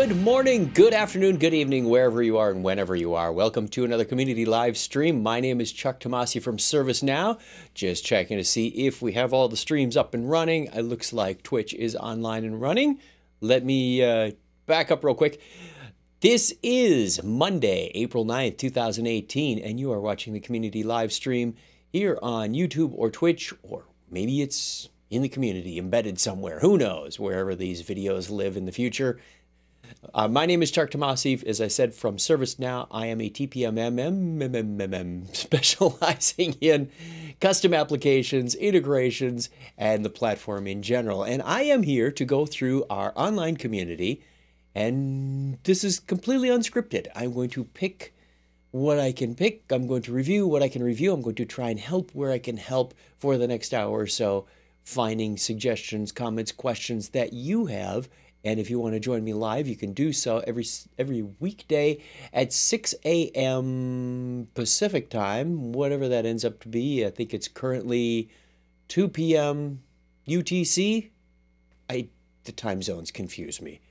Good morning, good afternoon, good evening, wherever you are and whenever you are. Welcome to another community live stream. My name is Chuck Tomasi from ServiceNow. Just checking to see if we have all the streams up and running. It looks like Twitch is online and running. Let me back up real quick. This is Monday, April 9th, 2018, and you are watching the community live stream here on YouTube or Twitch, or maybe it's in the community, embedded somewhere. Who knows, wherever these videos live in the future. My name is Chuck Tomasi. As I said, from ServiceNow, I am a TPMM specializing in custom applications, integrations, and the platform in general. And I am here to go through our online community, and this is completely unscripted. I'm going to pick what I can pick. I'm going to review what I can review. I'm going to try and help where I can help for the next hour or so, finding suggestions, comments, questions that you have. And if you want to join me live, you can do so every weekday at 6 a.m. Pacific time, whatever that ends up to be. I think it's currently 2 p.m. UTC. The time zones confuse me,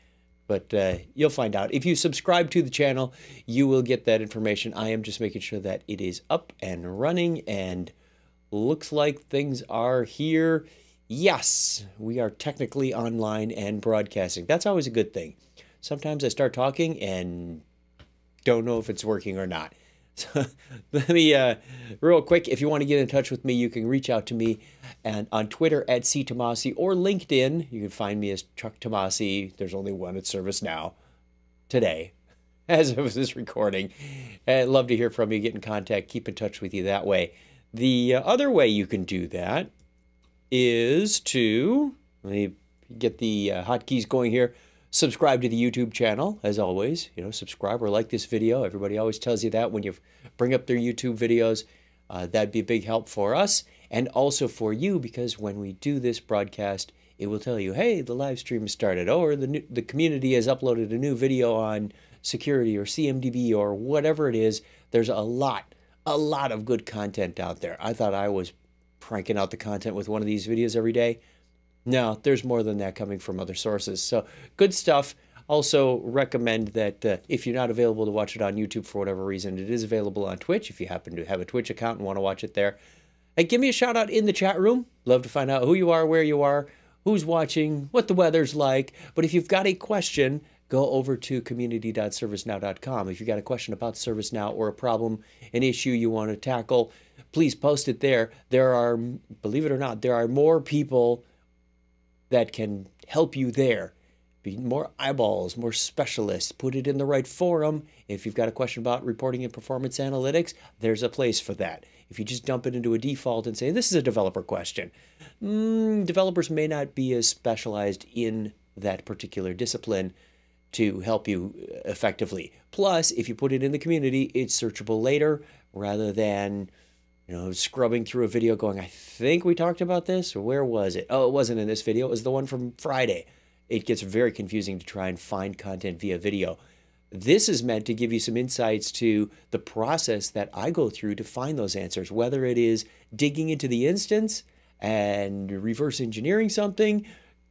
but you'll find out. If you subscribe to the channel, you will get that information. I am just making sure that it is up and running, and looks like things are here. Yes, we are technically online and broadcasting. That's always a good thing. Sometimes I start talking and don't know if it's working or not. So let me, real quick, if you want to get in touch with me, you can reach out to me and on Twitter at @ctomasi or LinkedIn. You can find me as Chuck Tomasi. There's only one at ServiceNow today, as of this recording. I'd love to hear from you, get in contact, keep in touch with you that way. The other way you can do that is to, let me get the hotkeys going here, subscribe to the YouTube channel, as always. You know, subscribe or like this video. Everybody always tells you that when you bring up their YouTube videos. That'd be a big help for us and also for you, because when we do this broadcast, it will tell you, hey, the live stream has started, or the community has uploaded a new video on security or CMDB or whatever it is. There's a lot of good content out there. I thought I was cranking out the content with one of these videos every day. No, there's more than that coming from other sources. So good stuff. Also recommend that if you're not available to watch it on YouTube for whatever reason, it is available on Twitch if you happen to have a Twitch account and want to watch it there. Hey, give me a shout out in the chat room. Love to find out who you are, where you are, who's watching, what the weather's like. But if you've got a question, go over to community.servicenow.com. If you've got a question about ServiceNow or a problem, an issue you want to tackle, please post it there. There are, believe it or not, there are more people that can help you there. Be more eyeballs, more specialists. Put it in the right forum. If you've got a question about reporting and performance analytics, there's a place for that. If you just dump it into a default and say, this is a developer question, developers may not be as specialized in that particular discipline to help you effectively. Plus, if you put it in the community, it's searchable later rather than, you know, scrubbing through a video going, I think we talked about this, or where was it? Oh, it wasn't in this video. It was the one from Friday. It gets very confusing to try and find content via video. This is meant to give you some insights to the process that I go through to find those answers, whether it is digging into the instance and reverse engineering something,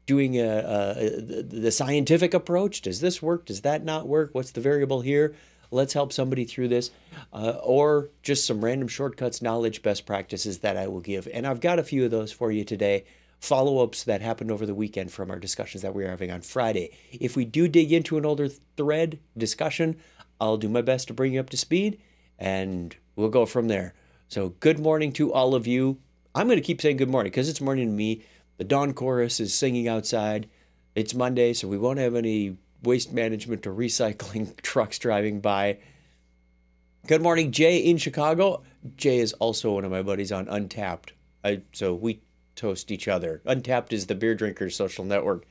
doing the scientific approach. Does this work? Does that not work? What's the variable here? Let's help somebody through this, or just some random shortcuts, knowledge, best practices that I will give. And I've got a few of those for you today, follow-ups that happened over the weekend from our discussions that we were having on Friday. If we do dig into an older thread discussion, I'll do my best to bring you up to speed, and we'll go from there. So good morning to all of you. I'm going to keep saying good morning because it's morning to me. The dawn chorus is singing outside. It's Monday, so we won't have any waste management or recycling trucks driving by. Good morning, Jay in Chicago. Jay is also one of my buddies on Untapped. So we toast each other. Untapped is the beer drinkers social network.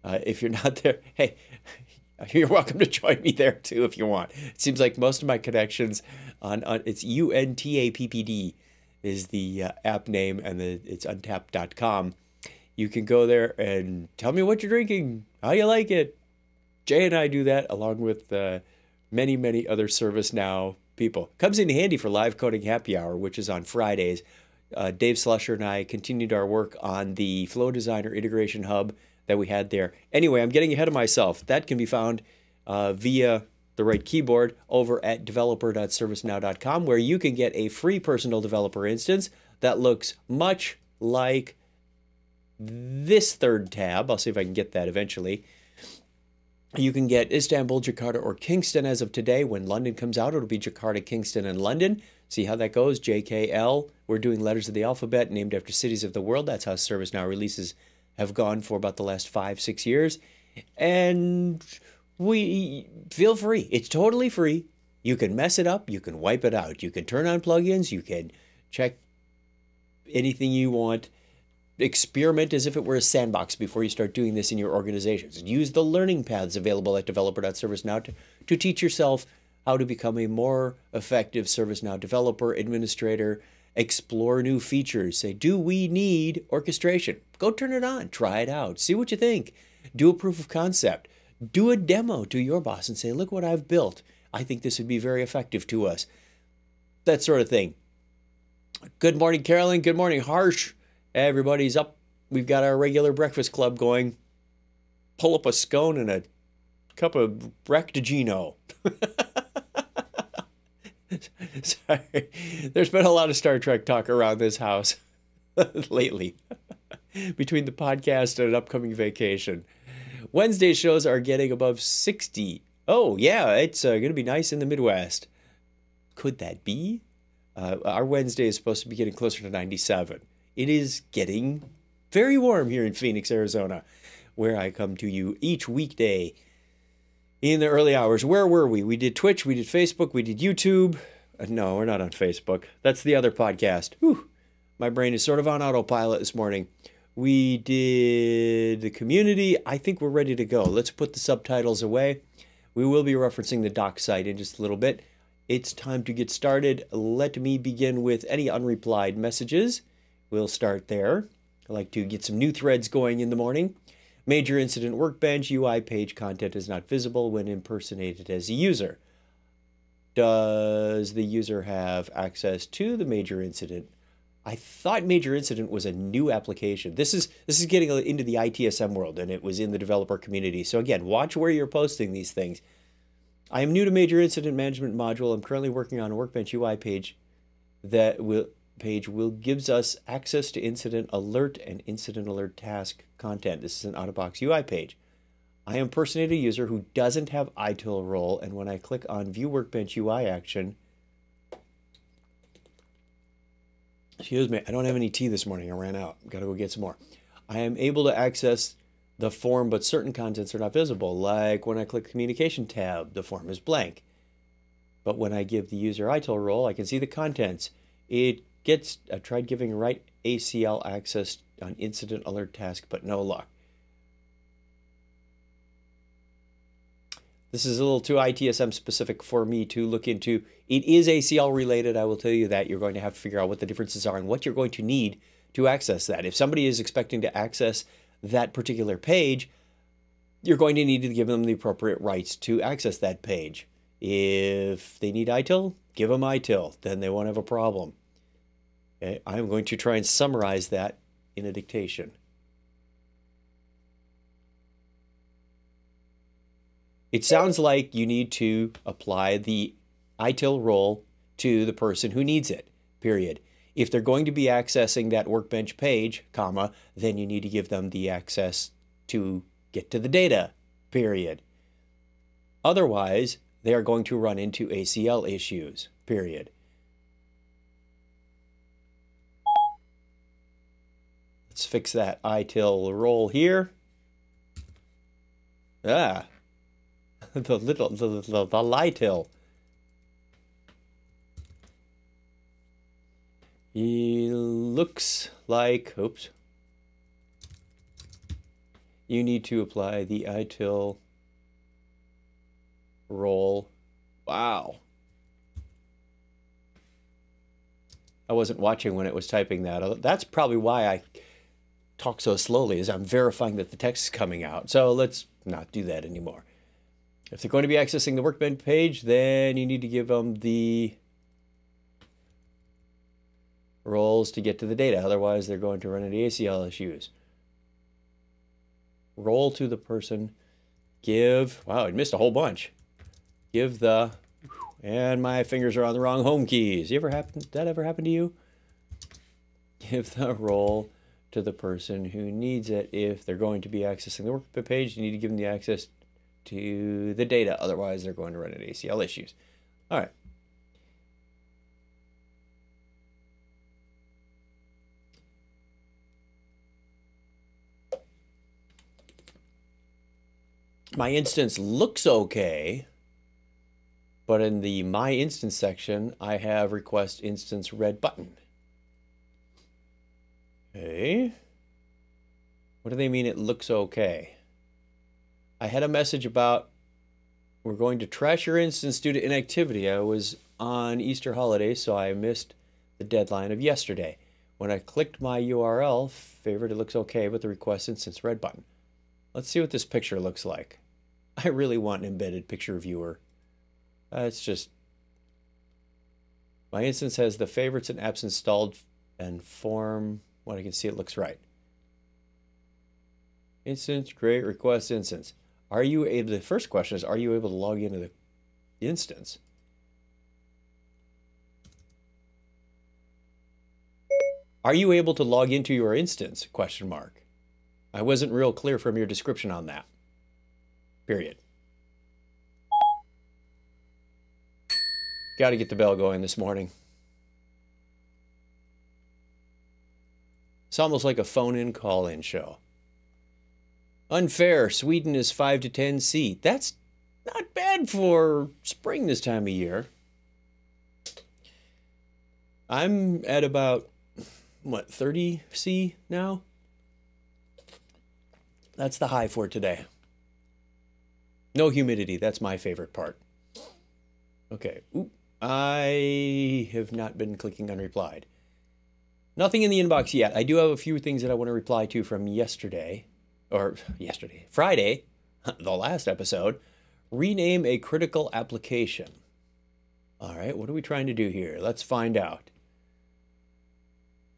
If you're not there, hey, you're welcome to join me there too if you want. It seems like most of my connections on it's UNTAPPD is the app name, and it's untapped.com. You can go there and tell me what you're drinking, how you like it. Jay and I do that along with many, many other ServiceNow people. Comes in handy for live coding happy hour, which is on Fridays. Dave Slusher and I continued our work on the Flow Designer Integration Hub that we had there. Anyway, I'm getting ahead of myself. That can be found via the right keyboard over at developer.servicenow.com, where you can get a free personal developer instance that looks much like this third tab. I'll see if I can get that eventually. You can get Istanbul, Jakarta, or Kingston as of today. When London comes out, it'll be Jakarta, Kingston, and London. See how that goes. JKL. We're doing letters of the alphabet named after cities of the world. That's how ServiceNow releases have gone for about the last 5-6 years. And we feel free. It's totally free. You can mess it up. You can wipe it out. You can turn on plugins. You can check anything you want. Experiment as if it were a sandbox before you start doing this in your organizations. Use the learning paths available at developer.servicenow to teach yourself how to become a more effective ServiceNow developer, administrator, explore new features. Say, do we need orchestration? Go turn it on, try it out, see what you think. Do a proof of concept. Do a demo to your boss and say, look what I've built. I think this would be very effective to us. That sort of thing. Good morning, Carolyn. Good morning, Harsh. Everybody's up. We've got our regular breakfast club going. Pull up a scone and a cup of Bractigino. Sorry. There's been a lot of Star Trek talk around this house lately. Between the podcast and an upcoming vacation. Wednesday shows are getting above 60. Oh, yeah, it's going to be nice in the Midwest. Could that be? Our Wednesday is supposed to be getting closer to 97. It is getting very warm here in Phoenix, Arizona, where I come to you each weekday in the early hours. Where were we? We did Twitch, we did Facebook, we did YouTube. No, we're not on Facebook. That's the other podcast. Whew. My brain is sort of on autopilot this morning. We did the community. I think we're ready to go. Let's put the subtitles away. We will be referencing the doc site in just a little bit. It's time to get started. Let me begin with any unreplied messages. We'll start there. I like to get some new threads going in the morning. Major incident workbench, UI page content is not visible when impersonated as a user. Does the user have access to the major incident? I thought major incident was a new application. This is getting into the ITSM world, and it was in the developer community. So again, watch where you're posting these things. I am new to major incident management module. I'm currently working on a workbench UI page that will gives us access to incident alert and incident alert task content. This is an out-of-box UI page. I impersonate a user who doesn't have ITIL role, and when I click on View Workbench UI action, excuse me, I don't have any tea this morning. I ran out. Got to go get some more. I am able to access the form, but certain contents are not visible. Like when I click Communication tab, the form is blank. But when I give the user ITIL role, I can see the contents. I tried giving right ACL access on incident alert task, but no luck. This is a little too ITSM specific for me to look into. It is ACL related, I will tell you that. You're going to have to figure out what the differences are and what you're going to need to access that. If somebody is expecting to access that particular page, you're going to need to give them the appropriate rights to access that page. If they need ITIL, give them ITIL. Then they won't have a problem. Okay, I'm going to try and summarize that in a dictation. It sounds like you need to apply the ITIL role to the person who needs it, period. If they're going to be accessing that workbench page, comma, then you need to give them the access to get to the data, period. Otherwise, they are going to run into ACL issues, period. Let's fix that ITIL role here. The LITIL. It looks like, oops. You need to apply the ITIL role. Wow. I wasn't watching when it was typing that. That's probably why I talk so slowly, is I'm verifying that the text is coming out. So let's not do that anymore. If they're going to be accessing the workbench page, then you need to give them the roles to get to the data. Otherwise, they're going to run into ACL issues. Role to the person Wow, I missed a whole bunch. Give the, and my fingers are on the wrong home keys. Did that ever happen to you? Give the role to the person who needs it. If they're going to be accessing the work page, you need to give them the access to the data. Otherwise, they're going to run into ACL issues. All right. My instance looks okay, but in the My Instance section, I have Request Instance red button. Okay. What do they mean it looks okay? I had a message about we're going to trash your instance due to inactivity. I was on Easter holiday, so I missed the deadline of yesterday. When I clicked my URL, favorite, it looks okay, but the Request Instance red button. Let's see what this picture looks like. I really want an embedded picture viewer. It's just, my instance has the favorites and apps installed and form. What I can see, it looks right. Instance, create request instance. Are you able, the first question is, are you able to log into the instance? Are you able to log into your instance? Question mark. I wasn't real clear from your description on that. Period. Got to get the bell going this morning. It's almost like a phone-in, call-in show. Unfair. Sweden is 5 to 10 C. That's not bad for spring this time of year. I'm at about, what, 30 C now? That's the high for today. No humidity. That's my favorite part. Okay. Oop. I have not been clicking unreplied. Nothing in the inbox yet. I do have a few things that I want to reply to from yesterday. Friday, the last episode. Rename a critical application. All right, what are we trying to do here? Let's find out.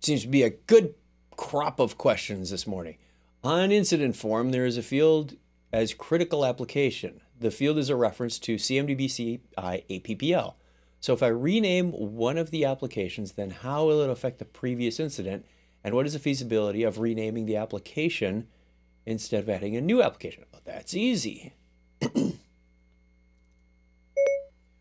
Seems to be a good crop of questions this morning. On incident form, there is a field as critical application. The field is a reference to CMDB CI APPL. So if I rename one of the applications, then how will it affect the previous incident? And what is the feasibility of renaming the application instead of adding a new application? Well, that's easy.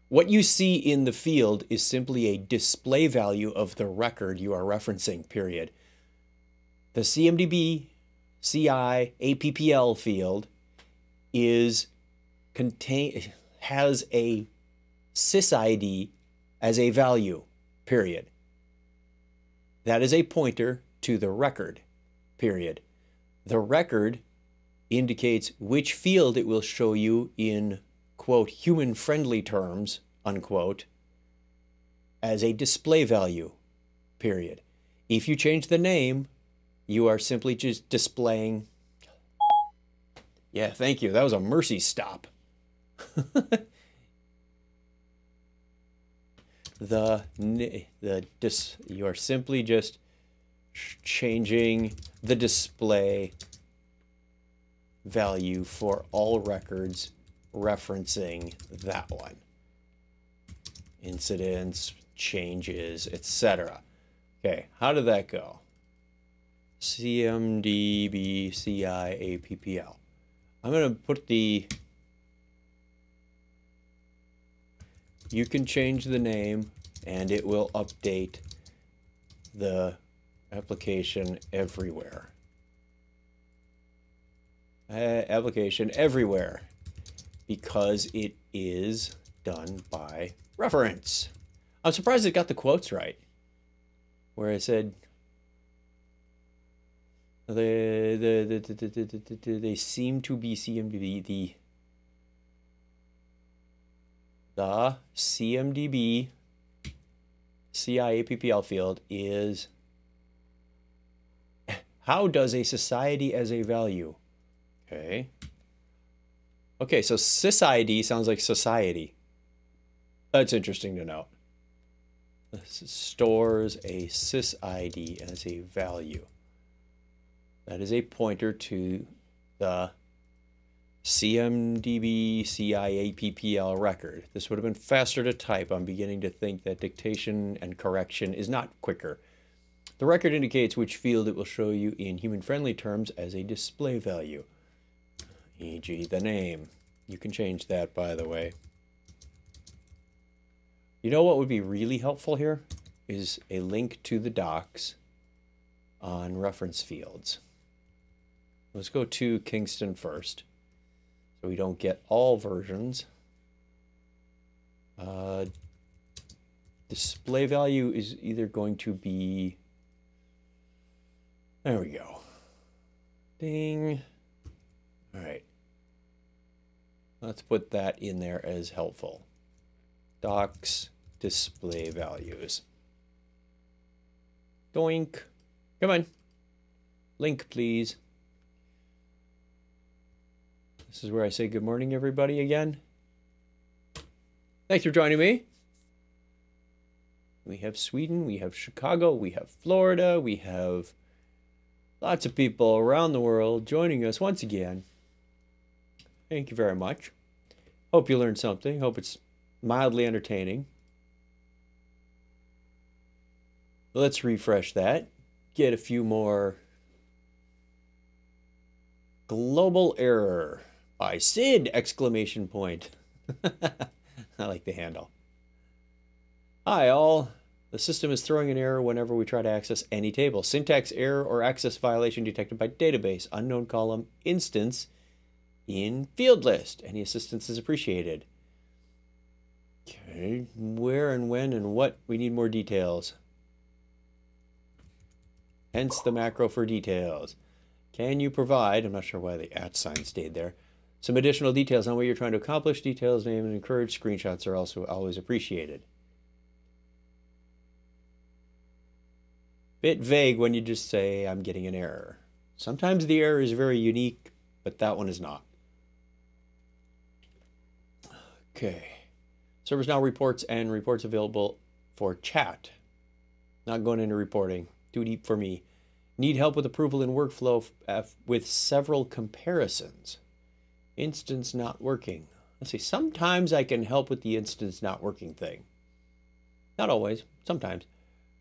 What you see in the field is simply a display value of the record you are referencing, period. The CMDB CI APPL field has a sysid as a value, period. That is a pointer to the record, period. The record indicates which field it will show you in, quote, human-friendly terms, unquote, as a display value, period. If you change the name, you are simply just displaying. Yeah, thank you. That was a mercy stop. You are simply just changing the display value for all records referencing that one. Incidents, changes, etc. Okay, how did that go? CMDB CI APPL. I'm going to put the, you can change the name and it will update the application everywhere. Application everywhere, because it is done by reference. I'm surprised it got the quotes right, where it said they seem to be CMDB. The CMDB CI APPL field is, how does a society as a value? Okay. Okay, so sysid sounds like society. That's interesting to note. This stores a sysid as a value. That is a pointer to the CMDB CIAPPL record. This would have been faster to type. I'm beginning to think that dictation and correction is not quicker. The record indicates which field it will show you in human-friendly terms as a display value, e.g. the name. You can change that, by the way. You know what would be really helpful here is a link to the docs on reference fields. Let's go to Kingston first, so we don't get all versions. Display value is either going to be, there we go. Ding. All right. Let's put that in there as helpful. Docs, display values. Doink. Come on. Link, please. This is where I say good morning, everybody, again. Thanks for joining me. We have Sweden, we have Chicago, we have Florida, we have lots of people around the world joining us once again. Thank you very much. Hope you learned something. Hope it's mildly entertaining. Let's refresh that. Get a few more. Global error by Sid! Exclamation point. I like the handle. Hi all. The system is throwing an error whenever we try to access any table. Syntax error or access violation detected by database. Unknown column instance in field list. Any assistance is appreciated. Okay, where and when and what? We need more details. Hence the macro for details. Can you provide, I'm not sure why the @ sign stayed there, some additional details on what you're trying to accomplish? Details, name, and encouraged screenshots are also always appreciated. Bit vague when you just say, I'm getting an error. Sometimes the error is very unique, but that one is not. Okay. ServiceNow reports and reports available for chat. Not going into reporting. Too deep for me. Need help with approval in workflow with several comparisons. Instance not working. Let's see. Sometimes I can help with the instance not working thing. Not always. Sometimes.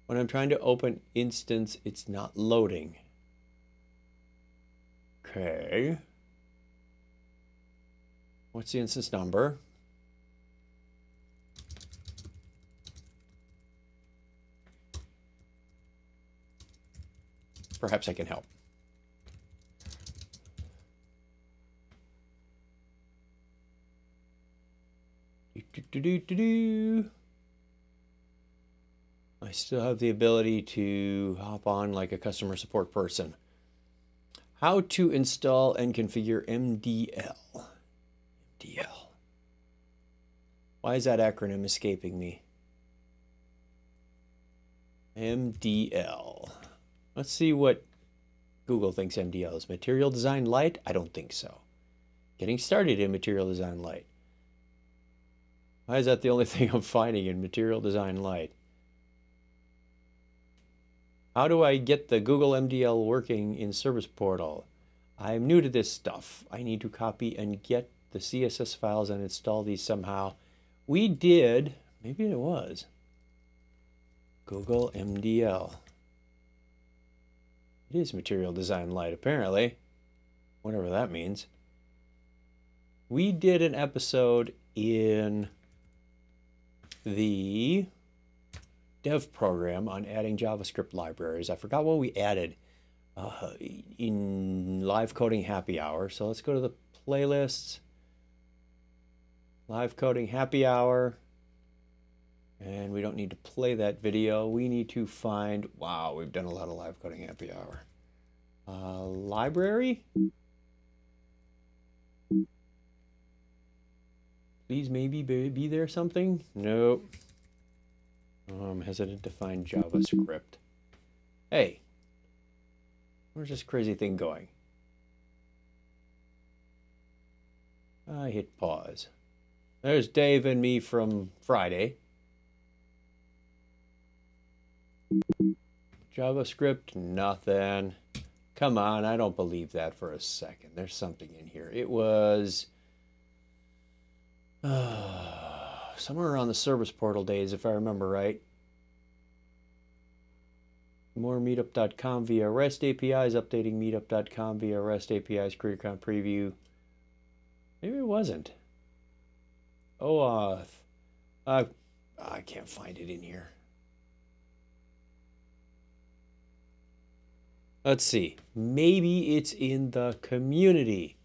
When I'm trying to open instance, it's not loading. Okay. What's the instance number? Perhaps I can help. I still have the ability to hop on like a customer support person. How to install and configure MDL. MDL. Why is that acronym escaping me? MDL. Let's see what Google thinks MDL is. Material Design Lite? I don't think so. Getting started in Material Design Lite. Why is that the only thing I'm finding in Material Design Lite? How do I get the Google MDL working in Service Portal? I'm new to this stuff. I need to copy and get the CSS files and install these somehow. We did, maybe it was, Google MDL. It is Material Design Lite, apparently. Whatever that means. We did an episode in the dev program on adding JavaScript libraries. I forgot what we added in Live Coding Happy Hour. So let's go to the playlists. Live Coding Happy Hour. And we don't need to play that video. We need to find, wow, we've done a lot of Live Coding Happy Hour. Library? Please maybe be there something? Nope. I'm hesitant to find JavaScript. Hey, where's this crazy thing going? I hit pause. There's Dave and me from Friday. JavaScript, nothing. Come on, I don't believe that for a second. There's something in here. It was somewhere around the service portal days, if I remember right. More meetup.com via REST APIs, updating meetup.com via REST APIs, CreatorCon preview. Maybe it wasn't. OAuth. I can't find it in here. Let's see. Maybe it's in the community.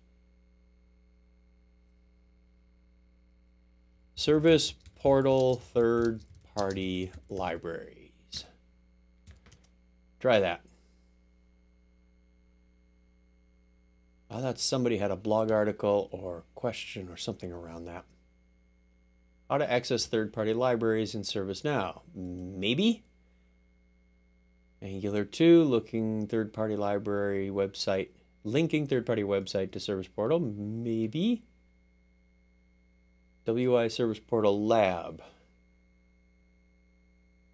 Service portal third-party libraries. Try that. I thought somebody had a blog article or question or something around that. How to access third-party libraries in ServiceNow. Maybe. Angular 2, looking third-party library website, linking third-party website to Service Portal. Maybe. WI Service Portal Lab.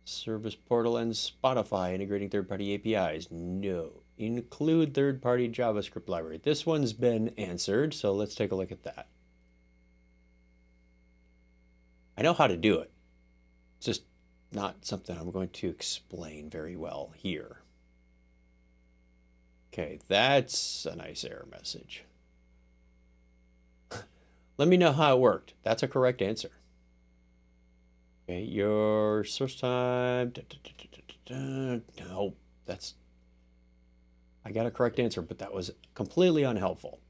Service Portal and Spotify integrating third-party APIs. No. Include third-party JavaScript library. This one's been answered, so let's take a look at that. I know how to do it. It's just not something I'm going to explain very well here. Okay, that's a nice error message. Let me know how it worked. That's a correct answer. Okay, your source time. No, that's... I got a correct answer, but that was completely unhelpful.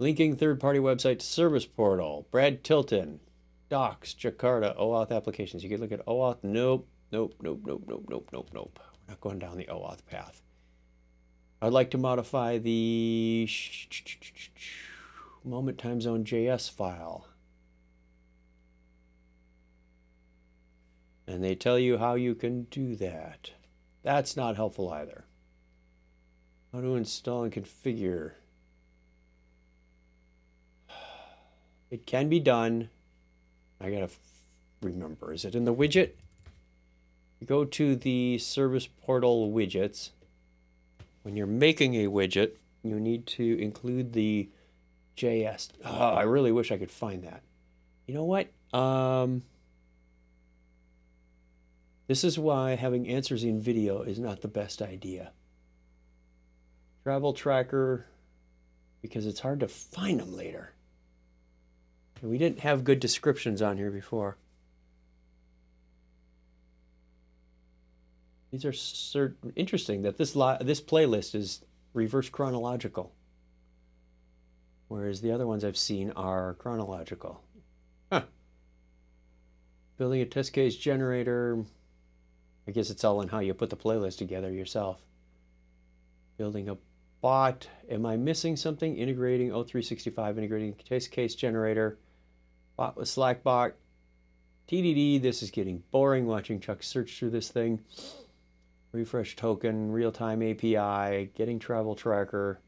Linking third-party website to Service Portal. Brad Tilton. Docs, Jakarta, OAuth applications. You can look at OAuth. Nope, nope, nope, nope, nope, nope, nope, nope. We're not going down the OAuth path. I'd like to modify the moment time zone JS file. And they tell you how you can do that. That's not helpful either. How to install and configure. It can be done. I gotta remember, is it in the widget? You go to the Service Portal widgets. When you're making a widget, you need to include the JS. Oh, I really wish I could find that. You know what? This is why having answers in video is not the best idea. Travel tracker, because it's hard to find them later. And we didn't have good descriptions on here before. These are interesting that this playlist is reverse chronological, whereas the other ones I've seen are chronological. Huh. Building a test case generator. I guess it's all in how you put the playlist together yourself. Building a bot. Am I missing something? Integrating O365, integrating test case generator. Bot with Slackbot. TDD, this is getting boring watching Chuck search through this thing. Refresh token, real-time API, getting travel tracker.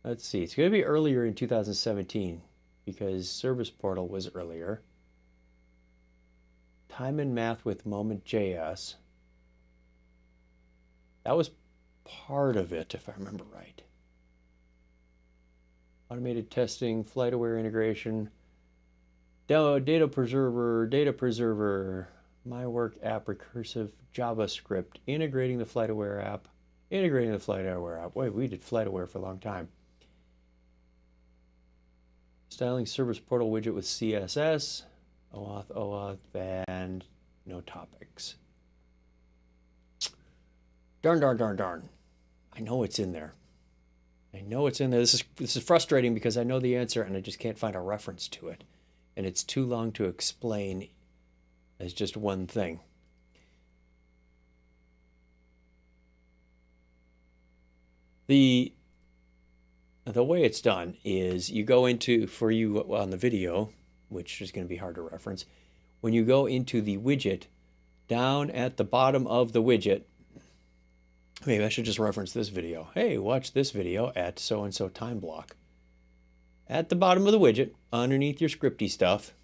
Let's see, it's going to be earlier in 2017 because Service Portal was earlier. Time and math with Moment.js. That was part of it, if I remember right. Automated testing, flight-aware integration, data preserver, my work app, recursive JavaScript, integrating the flight-aware app, Wait, we did flight-aware for a long time. Styling Service Portal widget with CSS, OAuth, and no topics. Darn. I know it's in there. I know it's in there. This is frustrating because I know the answer and I just can't find a reference to it. And it's too long to explain as just one thing. The way it's done is you go into, for you on the video, which is going to be hard to reference, when you go into the widget, down at the bottom of the widget, maybe I should just reference this video. Hey, watch this video at so-and-so time block. At the bottom of the widget, underneath your scripty stuff,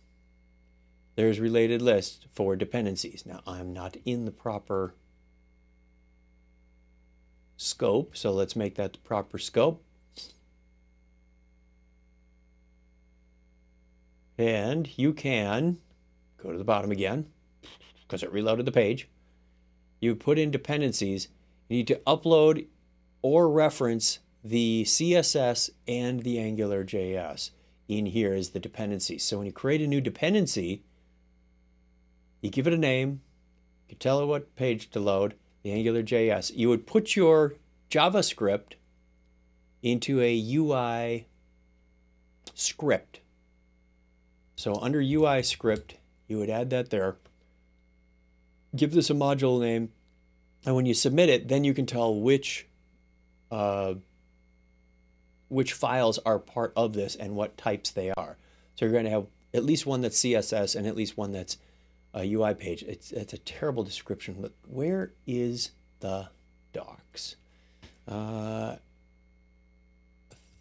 there's related list for dependencies. Now, I'm not in the proper scope. So let's make that the proper scope. And you can go to the bottom again because it reloaded the page. You put in dependencies. You need to upload or reference the CSS and the AngularJS in here as the dependencies. So when you create a new dependency, you give it a name, you tell it what page to load, the AngularJS. You would put your JavaScript into a UI script. So under UI script, you would add that there. Give this a module name, and when you submit it, then you can tell which files are part of this and what types they are. So you're going to have at least one that's CSS and at least one that's a UI page. It's a terrible description, but where is the docs?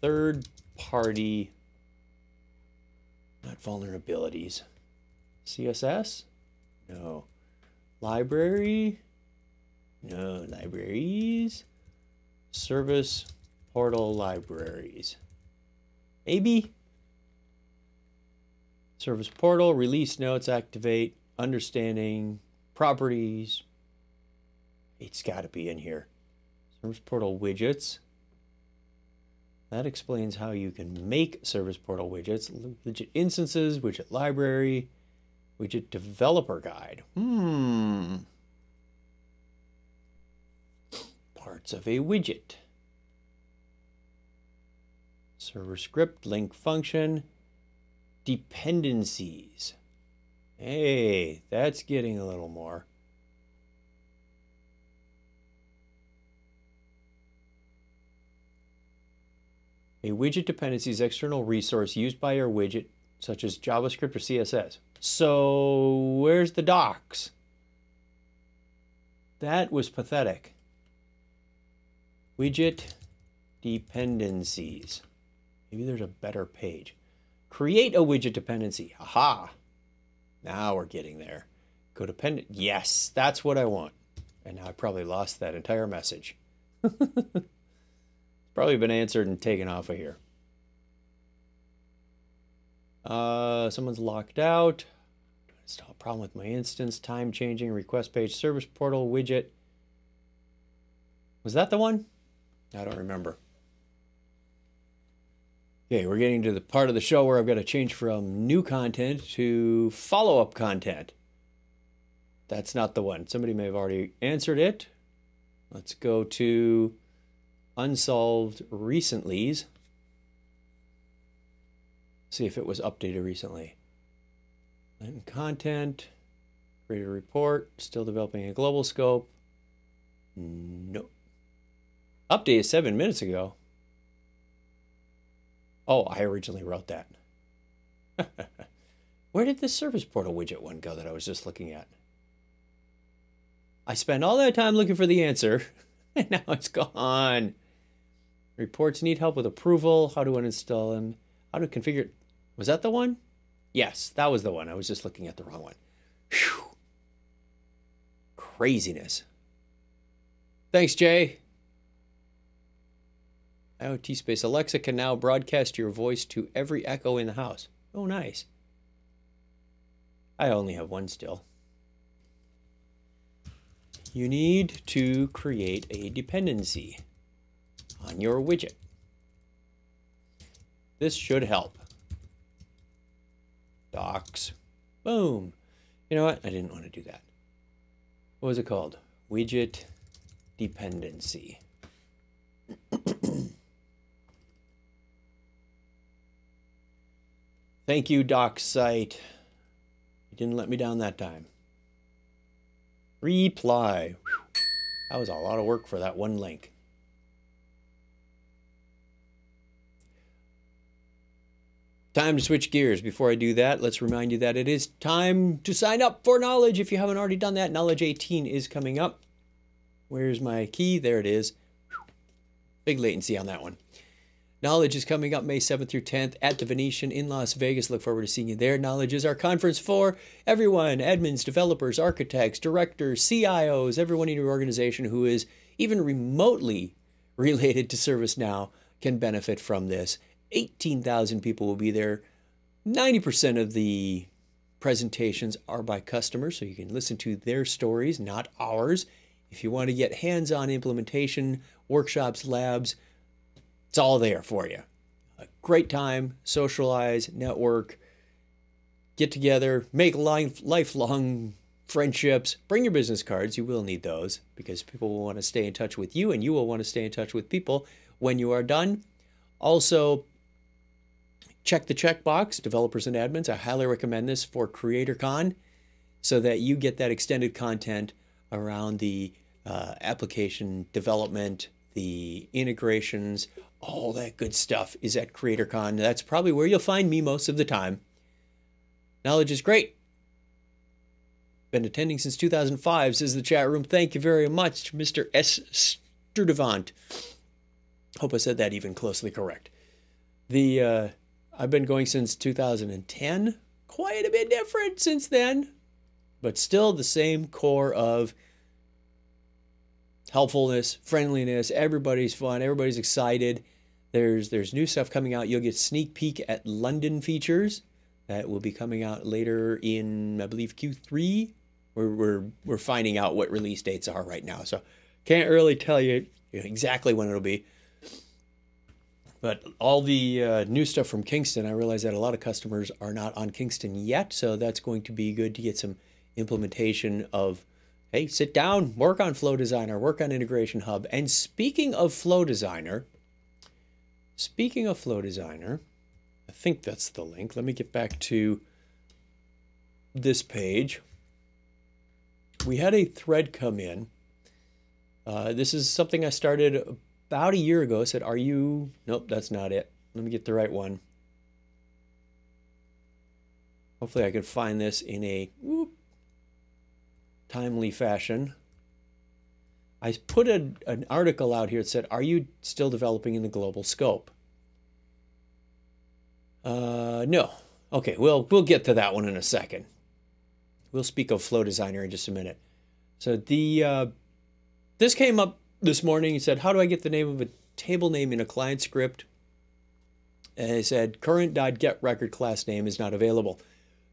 Third party, not vulnerabilities. CSS? No. Library? No. Libraries? Service portal libraries. Maybe? Service portal, release notes, activate, understanding, properties. It's got to be in here. Service portal widgets. That explains how you can make service portal widgets. Widget instances, widget library, widget developer guide. Parts of a widget. Server script, link function, dependencies. Hey, that's getting a little more. A widget dependency is external resource used by your widget, such as JavaScript or CSS. So where's the docs? That was pathetic. Widget dependencies. Maybe there's a better page. Create a widget dependency. Aha! Now we're getting there. Codependent. Yes, that's what I want. And now I probably lost that entire message. Probably been answered and taken off of here. Someone's locked out. Install a problem with my instance. Time changing. Request page. Service portal. Widget. Was that the one? I don't remember. Okay, we're getting to the part of the show where I've got to change from new content to follow-up content. That's not the one. Somebody may have already answered it. Let's go to unsolved recentlys. See if it was updated recently. And content, create a report, still developing a global scope. Nope. Updated 7 minutes ago. Oh, I originally wrote that. Where did this service portal widget one go that I was just looking at? I spent all that time looking for the answer, and now it's gone. Reports need help with approval. How to uninstall them. How to configure. Was that the one? Yes, that was the one. I was just looking at the wrong one. Whew. Craziness. Thanks, Jay. IoT space. Alexa can now broadcast your voice to every echo in the house. Oh, nice. I only have one still. You need to create a dependency on your widget. This should help. Docs. Boom. You know what? I didn't want to do that. What was it called? Widget dependency. Thank you, doc site. You didn't let me down that time. Reply. Whew. That was a lot of work for that one link. Time to switch gears. Before I do that, let's remind you that it is time to sign up for Knowledge. If you haven't already done that, Knowledge 18 is coming up. Where's my key? There it is. Big latency on that one. Knowledge is coming up May 7th through 10th at the Venetian in Las Vegas. Look forward to seeing you there. Knowledge is our conference for everyone, admins, developers, architects, directors, CIOs, everyone in your organization who is even remotely related to ServiceNow can benefit from this. 18,000 people will be there. 90% of the presentations are by customers, so you can listen to their stories, not ours. If you want to get hands-on implementation, workshops, labs, it's all there for you. A great time, socialize, network, get together, make lifelong friendships. Bring your business cards. You will need those because people will want to stay in touch with you, and you will want to stay in touch with people when you are done. Also, check the checkbox, developers and admins. I highly recommend this for CreatorCon so that you get that extended content around the application development, the integrations, all that good stuff is at CreatorCon. That's probably where you'll find me most of the time. Knowledge is great. Been attending since 2005, says the chat room. Thank you very much, Mr. S. Sturdivant. Hope I said that even closely correct. I've been going since 2010. Quite a bit different since then, but still the same core of helpfulness, friendliness. Everybody's fun. Everybody's excited. There's new stuff coming out. You'll get sneak peek at London features that will be coming out later in, I believe, Q3. We're finding out what release dates are right now, so can't really tell you exactly when it'll be. But all the new stuff from Kingston, I realize that a lot of customers are not on Kingston yet, so that's going to be good to get some implementation of, hey, sit down, work on Flow Designer, work on Integration Hub. And speaking of Flow Designer, I think that's the link. Let me get back to this page. We had a thread come in. This is something I started about a year ago. I said, are you... Nope, that's not it. Let me get the right one. Hopefully I can find this in a timely fashion. I put an article out here that said, are you still developing in the global scope? No. Okay, we'll get to that one in a second. We'll speak of Flow Designer in just a minute. So this came up this morning. He said, how do I get the name of a table name in a client script? And I said, current.getRecord class name is not available.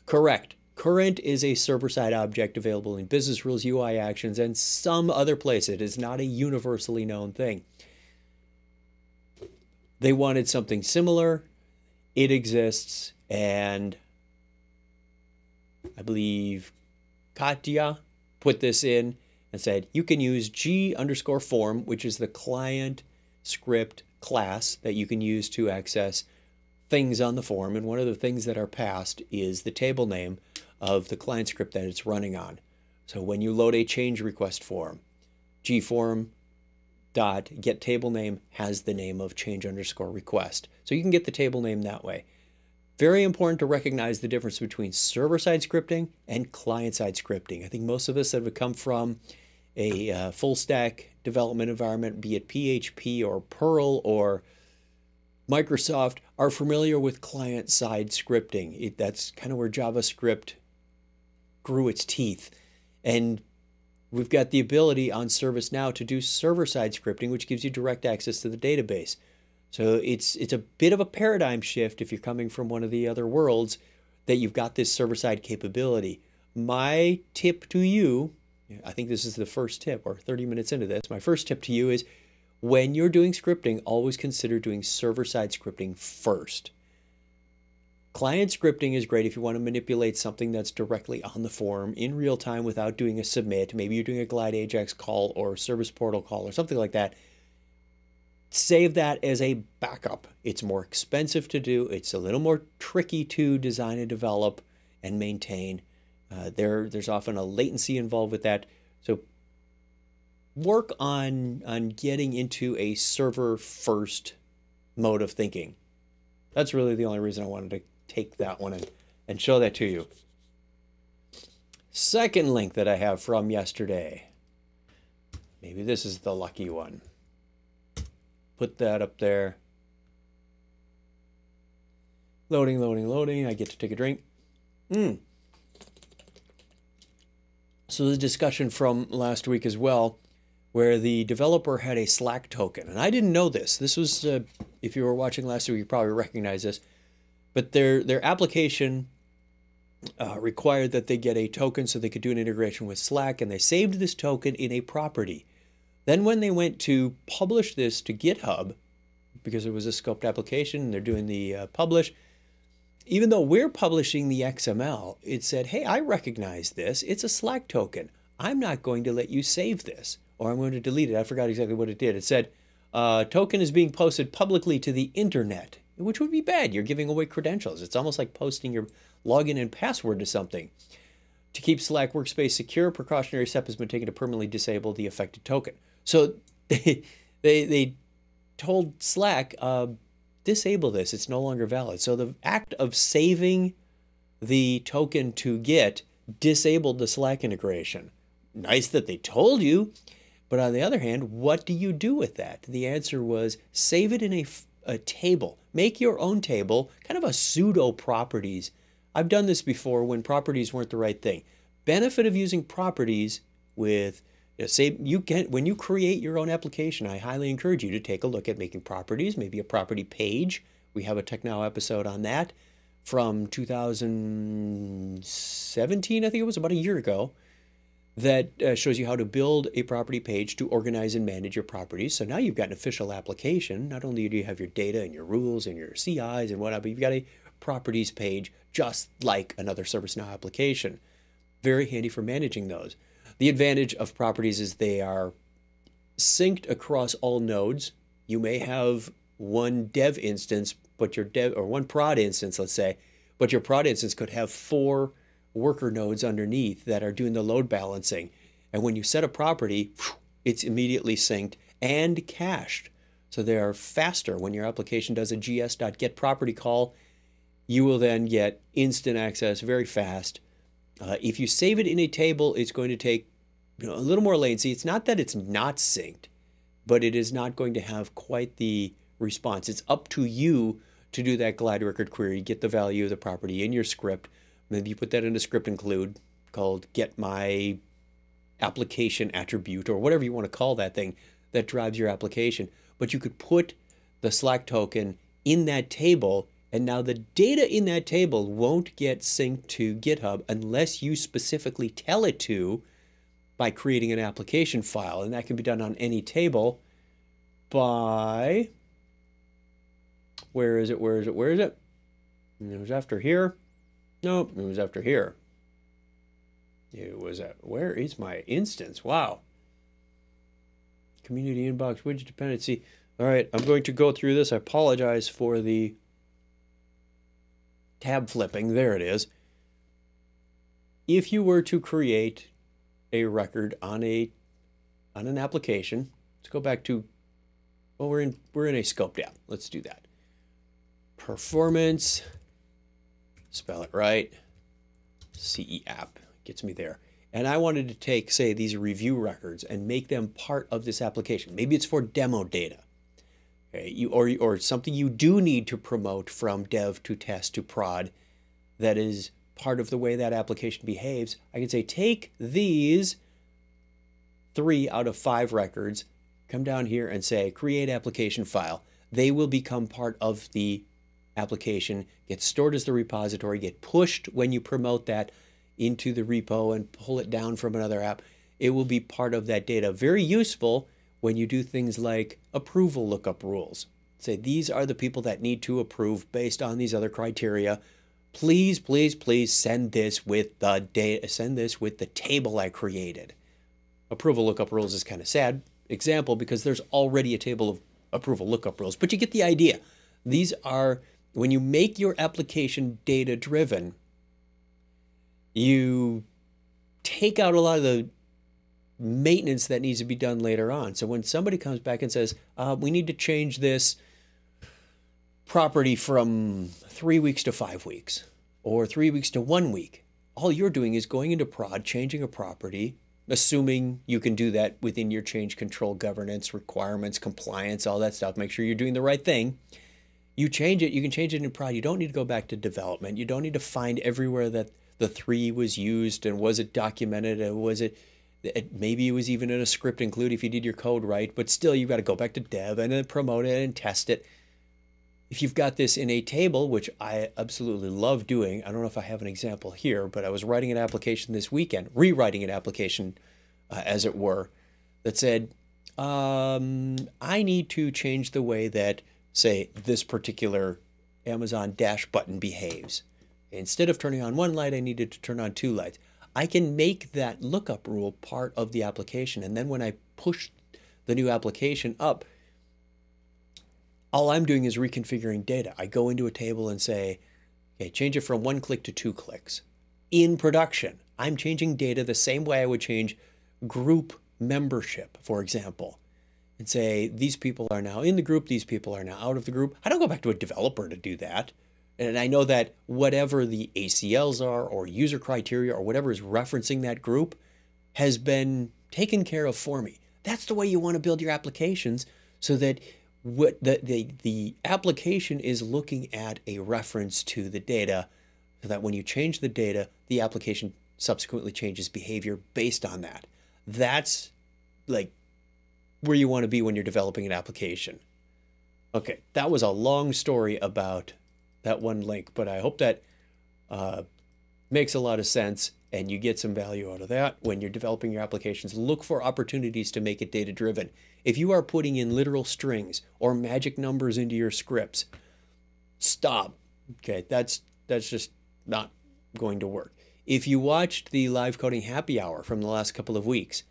Correct. Current is a server-side object available in business rules, UI actions, and some other place. It is not a universally known thing. They wanted something similar. It exists, and I believe Katya put this in and said, you can use G_form, which is the client script class that you can use to access things on the form. And one of the things that are passed is the table name of the client script that it's running on. So when you load a change request form, gform.getTableName has the name of change_request. So you can get the table name that way. Very important to recognize the difference between server-side scripting and client-side scripting. I think most of us that have come from a full-stack development environment, be it PHP or Perl or Microsoft, are familiar with client-side scripting. That's kind of where JavaScript grew its teeth. And we've got the ability on ServiceNow to do server-side scripting, which gives you direct access to the database. So it's a bit of a paradigm shift if you're coming from one of the other worlds that you've got this server-side capability. My tip to you, I think this is the first tip, or 30 minutes into this, my first tip to you is when you're doing scripting, always consider doing server-side scripting first. Client scripting is great if you want to manipulate something that's directly on the form in real time without doing a submit. Maybe you're doing a Glide Ajax call or a service portal call or something like that. Save that as a backup. It's more expensive to do. It's a little more tricky to design and develop and maintain. There's often a latency involved with that. So work on getting into a server-first mode of thinking. That's really the only reason I wanted to take that one and show that to you. Second link that I have from yesterday. Maybe this is the lucky one. Put that up there. Loading, loading, loading. I get to take a drink. So the discussion from last week as well where the developer had a Slack token. And I didn't know this. This was, if you were watching last week, you probably recognize this. But their application required that they get a token so they could do an integration with Slack, and they saved this token in a property. Then when they went to publish this to GitHub, because it was a scoped application and they're doing the publish, even though we're publishing the XML, it said, hey, I recognize this. It's a Slack token. I'm not going to let you save this, or I'm going to delete it. I forgot exactly what it did. It said, token is being posted publicly to the internet, which would be bad. You're giving away credentials. It's almost like posting your login and password to something. To keep Slack workspace secure, precautionary step has been taken to permanently disable the affected token. So they told Slack, disable this. It's no longer valid. So the act of saving the token to Git disabled the Slack integration. Nice that they told you, but on the other hand, what do you do with that? The answer was save it in a table. Make your own table, kind of a pseudo properties. I've done this before when properties weren't the right thing. Benefit of using properties with, say, when you create your own application, I highly encourage you to take a look at making properties, maybe a property page. We have a Tech Now episode on that from 2017, I think it was, about a year ago, that shows you how to build a property page to organize and manage your properties. So now you've got an official application. Not only do you have your data and your rules and your CIs and whatnot, but you've got a properties page just like another ServiceNow application. Very handy for managing those. The advantage of properties is they are synced across all nodes. You may have one dev instance, but your dev, or one prod instance, let's say, but your prod instance could have 4 worker nodes underneath that are doing the load balancing. And when you set a property, it's immediately synced and cached. So they are faster. When your application does a gs.getProperty call, you will then get instant access very fast. If you save it in a table, it's going to take a little more latency. It's not that it's not synced, but it is not going to have quite the response. It's up to you to do that glide record query, get the value of the property in your script. Maybe you put that in a script include called get my application attribute, or whatever you want to call that thing that drives your application. But you could put the Slack token in that table, and now the data in that table won't get synced to GitHub unless you specifically tell it to by creating an application file. And that can be done on any table by, where is it? It was after here. Nope, it was after here. It was at, where is my instance? Wow. Community inbox, widget dependency. All right, I'm going to go through this. I apologize for the tab flipping. There it is. If you were to create a record on an application, let's go back to, well, we're in a scoped app. Let's do that. Performance, spell it right, CE app gets me there. And I wanted to take, say, these review records and make them part of this application. Maybe it's for demo data, okay? Or something you do need to promote from dev to test to prod that is part of the way that application behaves. I can say, take these 3 out of 5 records, come down here and say, create application file. They will become part of the application, get stored as the repository, get pushed when you promote that into the repo and pull it down from another app. It will be part of that data. Very useful when you do things like approval lookup rules. Say, these are the people that need to approve based on these other criteria. Please, please, please send this with the data, send this with the table I created. Approval lookup rules is kind of sad example because there's already a table of approval lookup rules, but you get the idea. These are, when you make your application data driven, you take out a lot of the maintenance that needs to be done later on. So when somebody comes back and says, we need to change this property from 3 weeks to 5 weeks, or 3 weeks to 1 week, all you're doing is going into prod, changing a property, assuming you can do that within your change control governance requirements, compliance, all that stuff. Make sure you're doing the right thing. You change it, you can change it in prod. You don't need to go back to development. You don't need to find everywhere that the 3 was used and was it documented and was it Maybe it was even in a script include if you did your code right, but still you've got to go back to dev and then promote it and test it. If you've got this in a table, which I absolutely love doing, I don't know if I have an example here, but I was writing an application this weekend, rewriting an application, as it were, that said, I need to change the way that, say, this particular Amazon Dash button behaves. Instead of turning on one light, I needed to turn on two lights. I can make that lookup rule part of the application. And then when I push the new application up, all I'm doing is reconfiguring data. I go into a table and say, okay, change it from 1 click to 2 clicks. In production, I'm changing data the same way I would change group membership, for example, and say, these people are now in the group, these people are now out of the group. I don't go back to a developer to do that. And I know that whatever the ACLs are or user criteria or whatever is referencing that group has been taken care of for me. That's the way you want to build your applications, so that what the application is looking at a reference to the data, so that when you change the data, the application subsequently changes behavior based on that. That's like where you want to be when you're developing an application. Okay, that was a long story about that one link, but I hope that makes a lot of sense and you get some value out of that when you're developing your applications. Look for opportunities to make it data-driven. If you are putting in literal strings or magic numbers into your scripts, stop. Okay, that's just not going to work. If you watched the live coding happy hour from the last couple of weeks,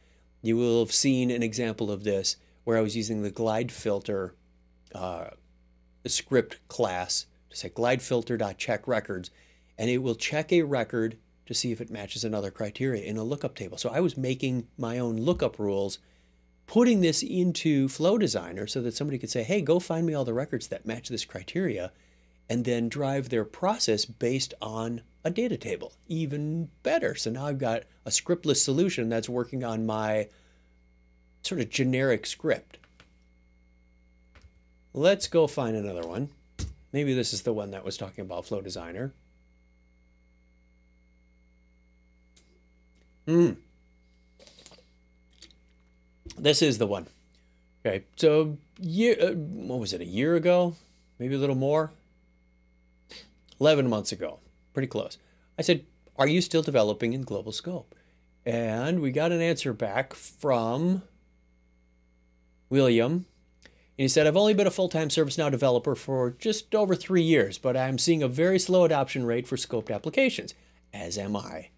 you will have seen an example of this where I was using the glide filter script class to say glide filter.check records, and it will check a record to see if it matches another criteria in a lookup table. So I was making my own lookup rules, putting this into Flow Designer so that somebody could say, hey, go find me all the records that match this criteria, and then drive their process based on a data table. Even better. So now I've got a scriptless solution that's working on my sort of generic script. Let's go find another one. Maybe this is the one that was talking about Flow Designer. This is the one. Okay, so what was it, a year ago? Maybe a little more? 11 months ago, pretty close. I said, are you still developing in global scope? And we got an answer back from William. And he said, I've only been a full-time ServiceNow developer for just over 3 years, but I'm seeing a very slow adoption rate for scoped applications, as am I.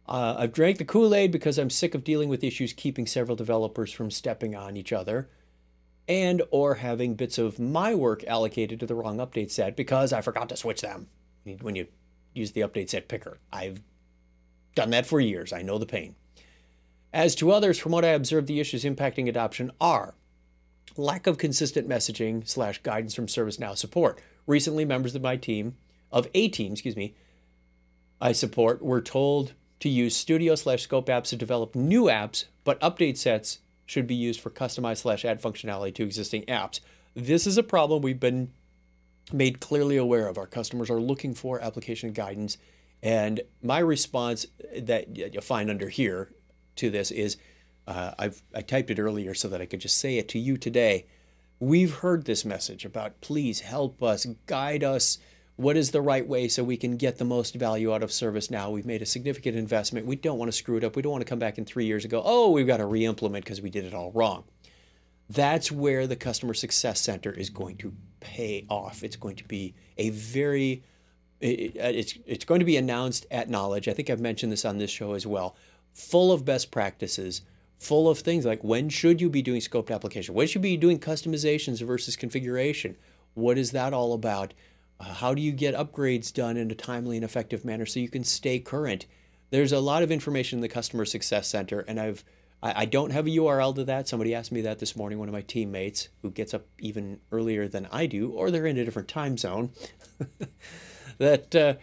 I've drank the Kool-Aid because I'm sick of dealing with issues keeping several developers from stepping on each other and or having bits of my work allocated to the wrong update set because I forgot to switch them when you use the update set picker. I've done that for years. I know the pain. As to others, from what I observed, the issues impacting adoption are lack of consistent messaging / guidance from ServiceNow support. Recently, members of my team, I support, were told to use Studio / Scope apps to develop new apps, but update sets should be used for customize / add functionality to existing apps. This is a problem we've been made clearly aware of. Our customers are looking for application guidance, and my response that you'll find under here to this is, I typed it earlier so that I could just say it to you today. We've heard this message about please help us, guide us. What is the right way so we can get the most value out of ServiceNow? We've made a significant investment. We don't want to screw it up. We don't want to come back in 3 years and go, oh, we've got to re-implement because we did it all wrong. That's where the Customer Success Center is going to pay off. It's going to be a very, it's going to be announced at Knowledge. I think I've mentioned this on this show as well. Full of best practices, full of things like when should you be doing scoped application? When should you be doing customizations versus configuration? What is that all about? How do you get upgrades done in a timely and effective manner so you can stay current? There's a lot of information in the Customer Success Center, and I don't have a URL to that. Somebody asked me that this morning, one of my teammates who gets up even earlier than I do, or they're in a different time zone. I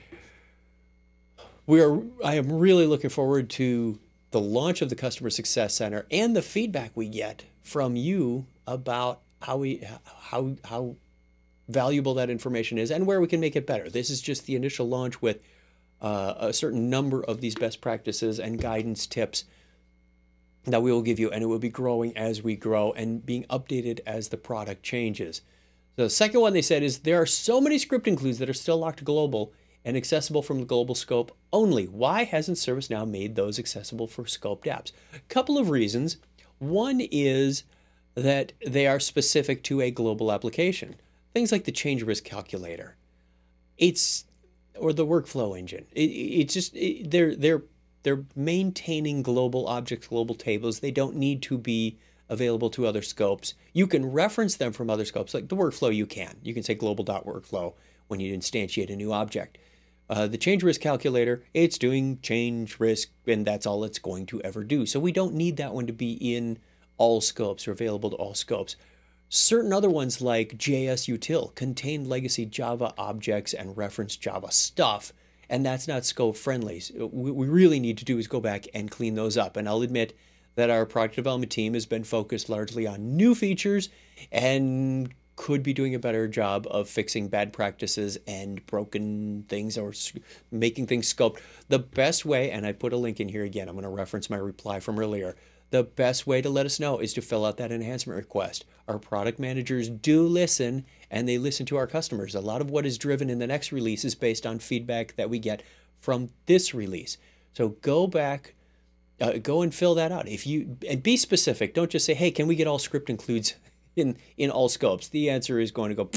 am really looking forward to the launch of the Customer Success Center and the feedback we get from you about how valuable that information is and where we can make it better. This is just the initial launch with a certain number of these best practices and guidance tips. that we will give you, and it will be growing as we grow and being updated as the product changes. The second one they said is there are so many script includes that are still locked to global and accessible from the global scope only. Why hasn't ServiceNow made those accessible for scoped apps? A couple of reasons. One is that they are specific to a global application. Things like the change risk calculator, or the workflow engine. They're maintaining global objects, global tables. They don't need to be available to other scopes. You can reference them from other scopes, like the workflow you can. You can say global.workflow when you instantiate a new object. The change risk calculator, it's doing change risk, and that's all it's going to ever do. So we don't need that one to be in all scopes or available to all scopes. Certain other ones like JS util contain legacy Java objects and reference Java stuff, and that's not scope friendly. So what we really need to do is go back and clean those up. And I'll admit that our product development team has been focused largely on new features and could be doing a better job of fixing bad practices and broken things or making things scoped. The best way, and I put a link in here again, I'm going to reference my reply from earlier. The best way to let us know is to fill out that enhancement request. Our product managers do listen, and they listen to our customers. A lot of what is driven in the next release is based on feedback that we get from this release. So go back, go and fill that out. And be specific. Don't just say, hey, can we get all script includes in all scopes? The answer is going to go,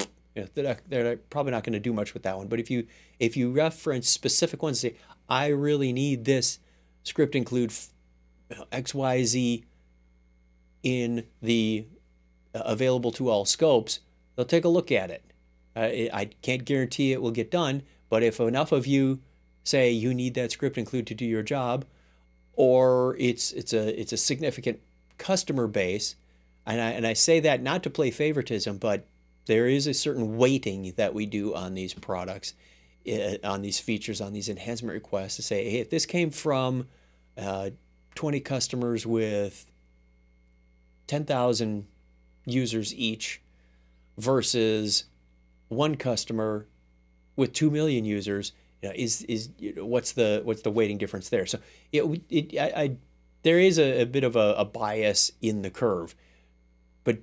they're probably not going to do much with that one. But if you reference specific ones, say, I really need this script include XYZ in the available to all scopes, they'll take a look at it. I can't guarantee it will get done, but if enough of you say you need that script include to do your job, or it's a significant customer base, and I say that not to play favoritism, but there is a certain weighting that we do on these products, on these features, on these enhancement requests to say, hey, if this came from 20 customers with 10,000 users each versus one customer with 2 million users, what's the weighting difference there? So there is a bit of a bias in the curve, but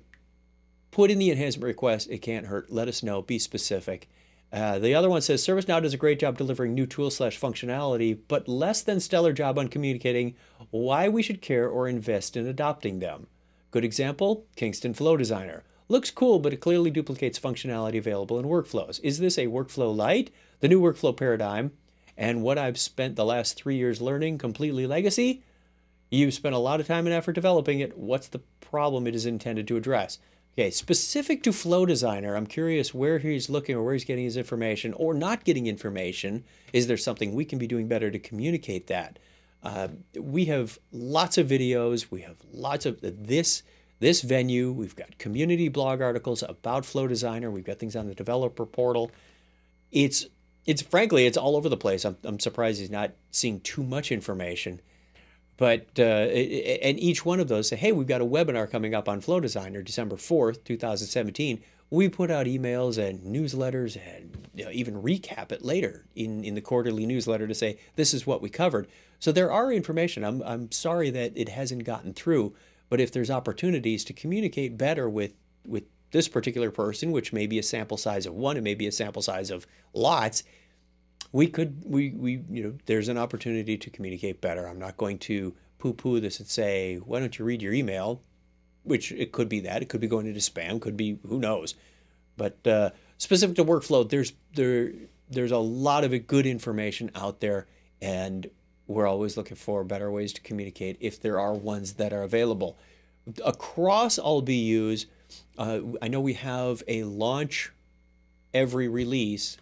put in the enhancement request. It can't hurt. Let us know. Be specific. The other one says, ServiceNow does a great job delivering new tools/functionality, but less than stellar job on communicating why we should care or invest in adopting them. Good example, Kingston Flow Designer. Looks cool, but it clearly duplicates functionality available in workflows. Is this a workflow light, the new workflow paradigm, and what I've spent the last 3 years learning completely legacy? You've spent a lot of time and effort developing it. What's the problem it is intended to address? Okay, specific to Flow Designer, I'm curious where he's looking or where he's getting his information or not getting information. Is there something we can be doing better to communicate that? We have lots of videos. We have lots of this venue. We've got community blog articles about Flow Designer. We've got things on the developer portal. It's frankly, it's all over the place. I'm surprised he's not seeing too much information. But, and each one of those say, hey, we've got a webinar coming up on Flow Designer, December 4th, 2017. We put out emails and newsletters and even recap it later in the quarterly newsletter to say, this is what we covered. So there are information. I'm sorry that it hasn't gotten through, but if there's opportunities to communicate better with this particular person, which may be a sample size of one, it may be a sample size of lots, there's an opportunity to communicate better. I'm not going to poo-poo this and say, why don't you read your email? Which it could be that. It could be going into spam. Could be, who knows. But specific to workflow, there's a lot of good information out there, and we're always looking for better ways to communicate if there are ones that are available. Across all BUs, I know we have a launch every release.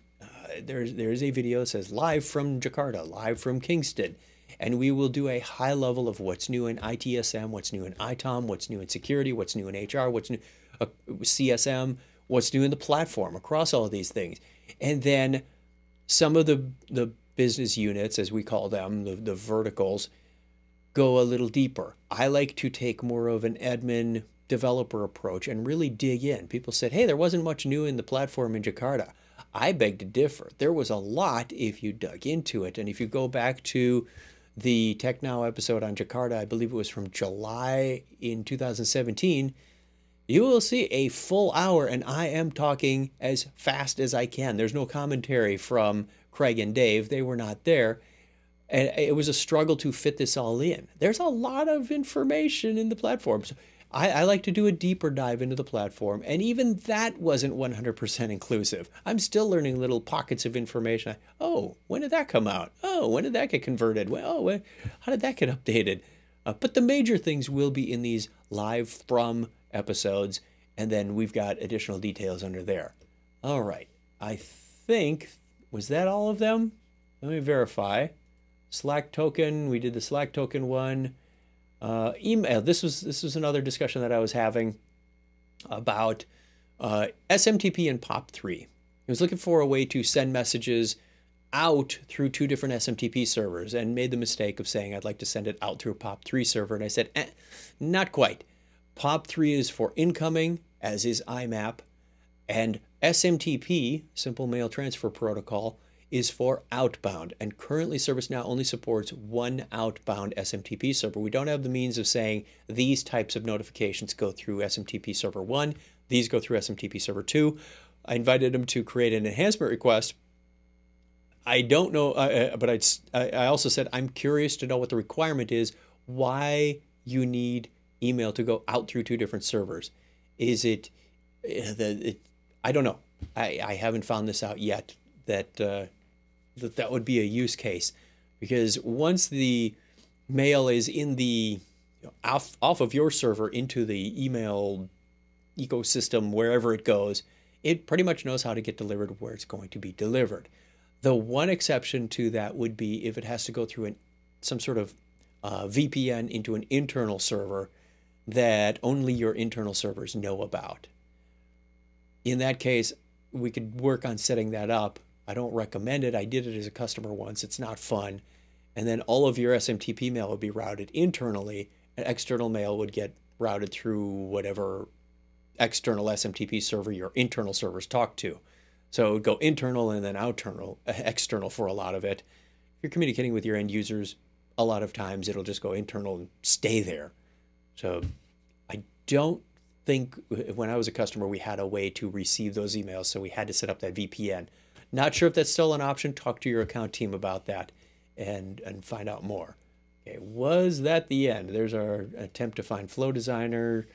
There's a video that says live from Jakarta, live from Kingston, and we will do a high level of what's new in ITSM, what's new in ITOM, what's new in security, what's new in HR, what's new CSM, what's new in the platform across all of these things. And then some of the business units, as we call them, the verticals, go a little deeper. I like to take more of an admin developer approach and really dig in. People said, hey, there wasn't much new in the platform in Jakarta. I beg to differ. There was a lot if you dug into it. And if you go back to the Tech Now episode on Jakarta, I believe it was from July in 2017, you will see a full hour, and I am talking as fast as I can. There's no commentary from Craig and Dave. They were not there. And it was a struggle to fit this all in. There's a lot of information in the platform. So I like to do a deeper dive into the platform, and even that wasn't 100% inclusive. I'm still learning little pockets of information. Oh, when did that come out? Oh, when did that get converted? Well, how did that get updated? But the major things will be in these live from episodes, and then we've got additional details under there. All right, I think, was that all of them? Let me verify. Slack token, we did the Slack token one. Email, this was another discussion that I was having about SMTP and POP3. I was looking for a way to send messages out through two different SMTP servers and made the mistake of saying I'd like to send it out through a POP3 server, and I said, not quite. POP3 is for incoming, as is IMAP, and SMTP, Simple Mail Transfer Protocol, is for outbound, and currently ServiceNow only supports one outbound SMTP server. We don't have the means of saying these types of notifications go through SMTP server 1, these go through SMTP server 2. I invited them to create an enhancement request. I don't know, but I also said I'm curious to know what the requirement is, why you need email to go out through two different servers. Is it, I don't know. I haven't found this out yet, that would be a use case, because once the mail is in the off of your server into the email ecosystem, wherever it goes, it pretty much knows how to get delivered where it's going to be delivered. The one exception to that would be if it has to go through some sort of VPN into an internal server that only your internal servers know about. In that case, we could work on setting that up. I don't recommend it. I did it as a customer once. It's not fun. And then all of your SMTP mail would be routed internally, and external mail would get routed through whatever external SMTP server your internal servers talk to. So it would go internal and then external for a lot of it. If you're communicating with your end users, a lot of times it'll just go internal and stay there. So I don't think when I was a customer, we had a way to receive those emails, so we had to set up that VPN. Not sure if that's still an option. Talk to your account team about that and find out more. Okay, was that the end? There's our attempt to find Flow Designer,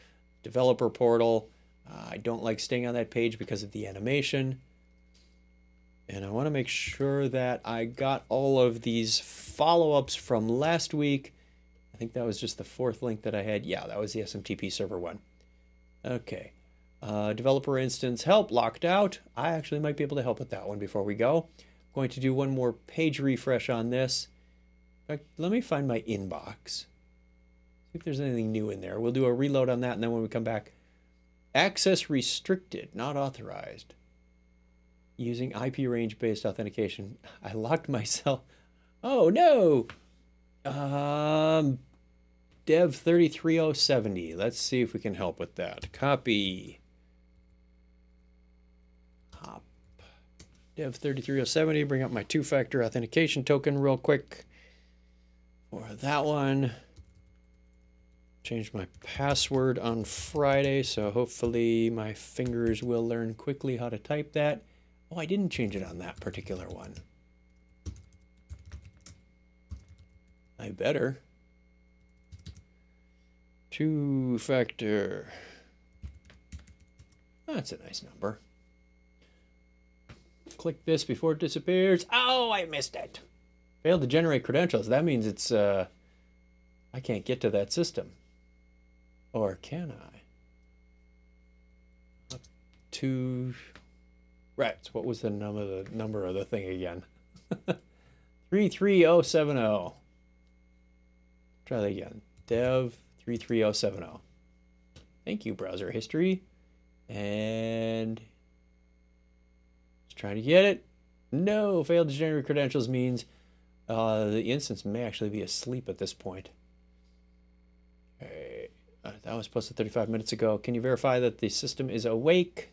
developer portal. I don't like staying on that page because of the animation. And I want to make sure that I got all of these follow-ups from last week. I think that was just the fourth link that I had. Yeah, that was the SMTP server one. Okay. Developer instance help locked out. I actually might be able to help with that one before we go. I'm going to do one more page refresh on this. In fact, let me find my inbox. See if there's anything new in there. We'll do a reload on that, and then when we come back, access restricted, not authorized. Using IP range based authentication. I locked myself. Oh no. Dev 33070. Let's see if we can help with that. Copy. Hop. Dev 33070. Bring up my two-factor authentication token real quick for that one. Changed my password on Friday, so hopefully my fingers will learn quickly how to type that. Oh, I didn't change it on that particular one. I better. Two-factor. That's a nice number. Click this before it disappears. Oh, I missed it. Failed to generate credentials. That means it's, I can't get to that system. Or can I? Up to... Right, so what was the number of the thing again? 33070. Try that again. Dev 33070. Thank you, browser history. And let's try to get it. No, failed to generate credentials means the instance may actually be asleep at this point. Okay, that was posted 35 minutes ago. Can you verify that the system is awake?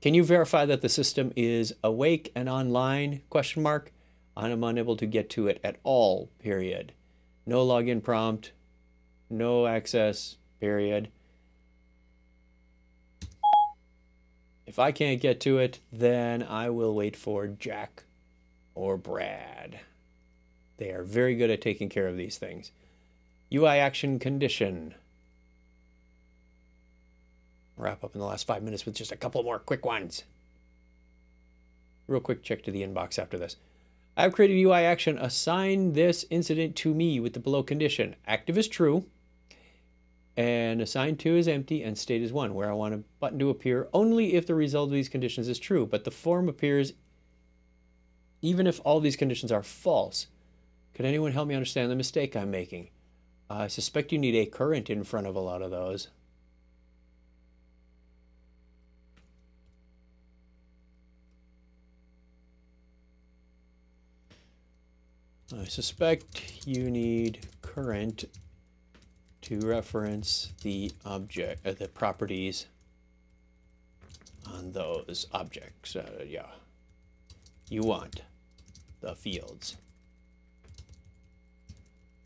Can you verify that the system is awake and online? Question mark. I'm unable to get to it at all, period. No login prompt, no access, period. If I can't get to it, then I will wait for Jack or Brad. They are very good at taking care of these things. UI action condition. Wrap up in the last 5 minutes with just a couple more quick ones. Real quick check to the inbox after this. I've created UI action. Assign this incident to me with the below condition. Active is true. And assign to is empty and state is 1, where I want a button to appear only if the result of these conditions is true. But the form appears even if all these conditions are false. Could anyone help me understand the mistake I'm making? I suspect you need a current in front of a lot of those. I suspect you need current to reference the object, the properties on those objects. Yeah, you want the fields.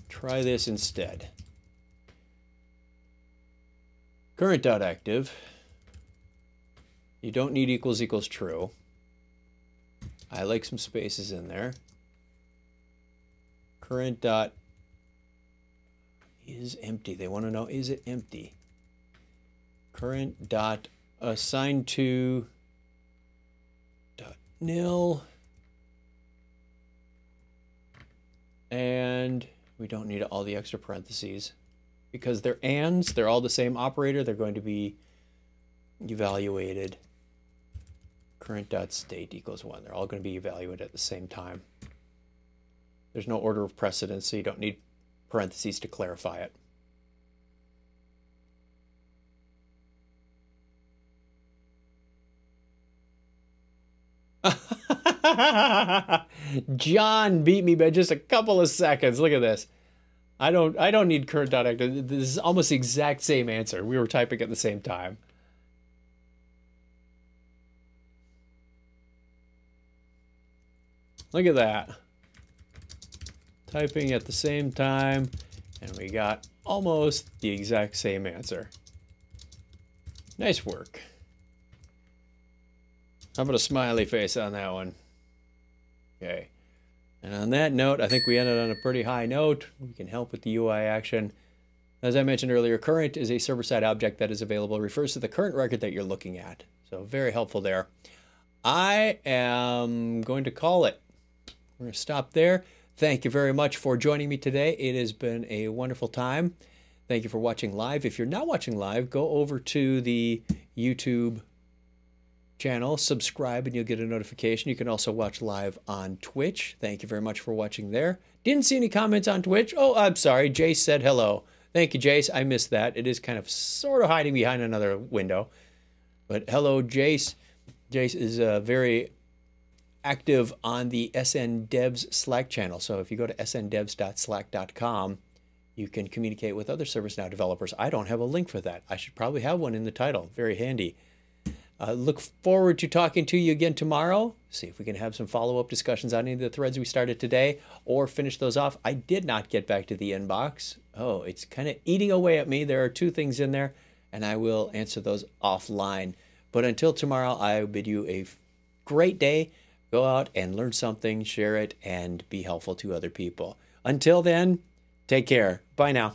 Try this instead. Current.active. You don't need equals equals true. I like some spaces in there. Current dot is empty. They want to know, is it empty? Current dot assigned to dot nil. And we don't need all the extra parentheses because they're ands. They're all the same operator. They're going to be evaluated. Current dot state equals 1. They're all going to be evaluated at the same time. There's no order of precedence, so you don't need parentheses to clarify it. John beat me by just a couple of seconds. Look at this. I don't need current.active. This is almost the exact same answer. We were typing at the same time. Look at that. Typing at the same time, and we got almost the exact same answer. Nice work. How about a smiley face on that one? Okay. And on that note, I think we ended on a pretty high note. We can help with the UI action. As I mentioned earlier, current is a server-side object that is available. It refers to the current record that you're looking at. So very helpful there. I am going to call it. We're going to stop there. Thank you very much for joining me today. It has been a wonderful time. Thank you for watching live. If you're not watching live, go over to the YouTube channel, subscribe, and you'll get a notification. You can also watch live on Twitch. Thank you very much for watching there. Didn't see any comments on Twitch. Oh, I'm sorry. Jace said hello. Thank you, Jace. I missed that. It is kind of sort of hiding behind another window. But hello, Jace. Jace is very active on the SN Devs Slack channel. So if you go to sndevs.slack.com, you can communicate with other ServiceNow developers. I don't have a link for that. I should probably have one in the title. Very handy. Look forward to talking to you again tomorrow. See if we can have some follow-up discussions on any of the threads we started today or finish those off. I did not get back to the inbox. Oh, it's kind of eating away at me. There are 2 things in there, and I will answer those offline. But until tomorrow, I bid you a great day. Go out and learn something, share it, and be helpful to other people. Until then, take care. Bye now.